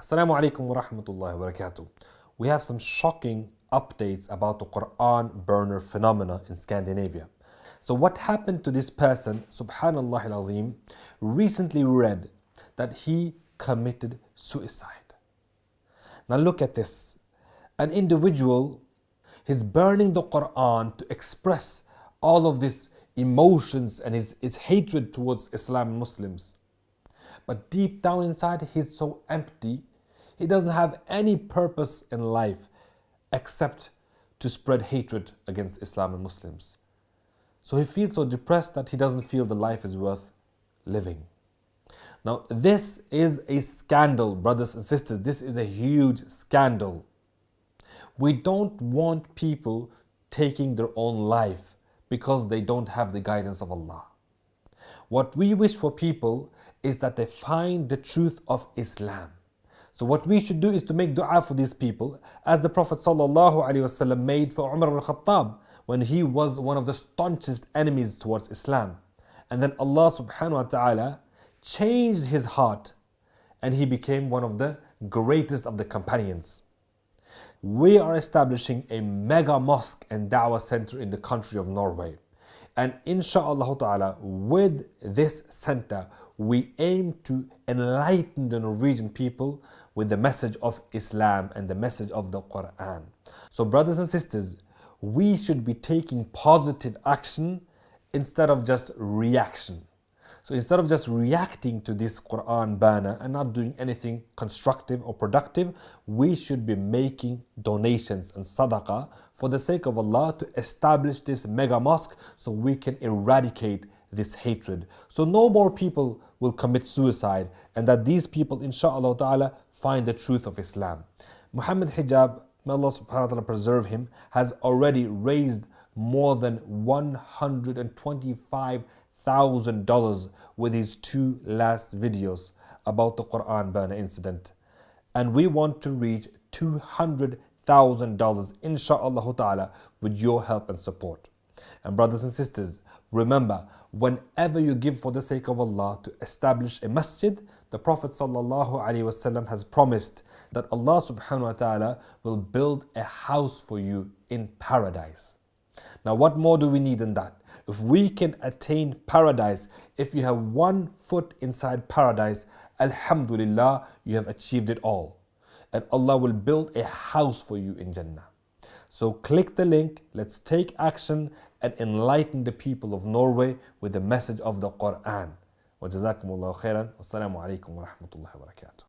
Assalamu alaikum wa rahmatullahi wa barakatuh. We have some shocking updates about the Quran burner phenomena in Scandinavia. So what happened to this person, subhanallah al-azim, recently read that he committed suicide. Now look at this. An individual is burning the Quran to express all of these emotions and his hatred towards Islam and Muslims. But deep down inside, he's so empty. He doesn't have any purpose in life except to spread hatred against Islam and Muslims. So he feels so depressed that he doesn't feel the life is worth living. Now, this is a scandal, brothers and sisters. This is a huge scandal. We don't want people taking their own life because they don't have the guidance of Allah. What we wish for people is that they find the truth of Islam. So what we should do is to make dua for these people, as the Prophet ﷺ made for Umar al-Khattab when he was one of the staunchest enemies towards Islam. And then Allah subhanahu wa ta'ala changed his heart and he became one of the greatest of the companions. We are establishing a mega mosque and da'wah center in the country of Norway. And insha'Allah ta'ala, with this center, we aim to enlighten the Norwegian people with the message of Islam and the message of the Quran. So brothers and sisters, we should be taking positive action instead of just reaction. So instead of just reacting to this Quran banner and not doing anything constructive or productive, we should be making donations and sadaqah for the sake of Allah to establish this mega mosque so we can eradicate this hatred. So no more people will commit suicide and that these people, insha'Allah ta'ala, find the truth of Islam. Muhammad Hijab, may Allah subhanahu wa ta'ala preserve him, has already raised more than $125,000 with his 2 last videos about the Quran burner incident. And we want to reach $200,000 insha'Allah ta'ala with your help and support. And brothers and sisters, remember, whenever you give for the sake of Allah to establish a masjid, the Prophet ﷺ has promised that Allah subhanahu wa ta'ala will build a house for you in paradise. Now what more do we need than that? If we can attain paradise, if you have 1 foot inside paradise, alhamdulillah, you have achieved it all. And Allah will build a house for you in Jannah. So click the link, let's take action and enlighten the people of Norway with the message of the Quran. Wa jazakumullahu khairan. Wassalamu alaikum wa rahmatullahi wa barakatuh.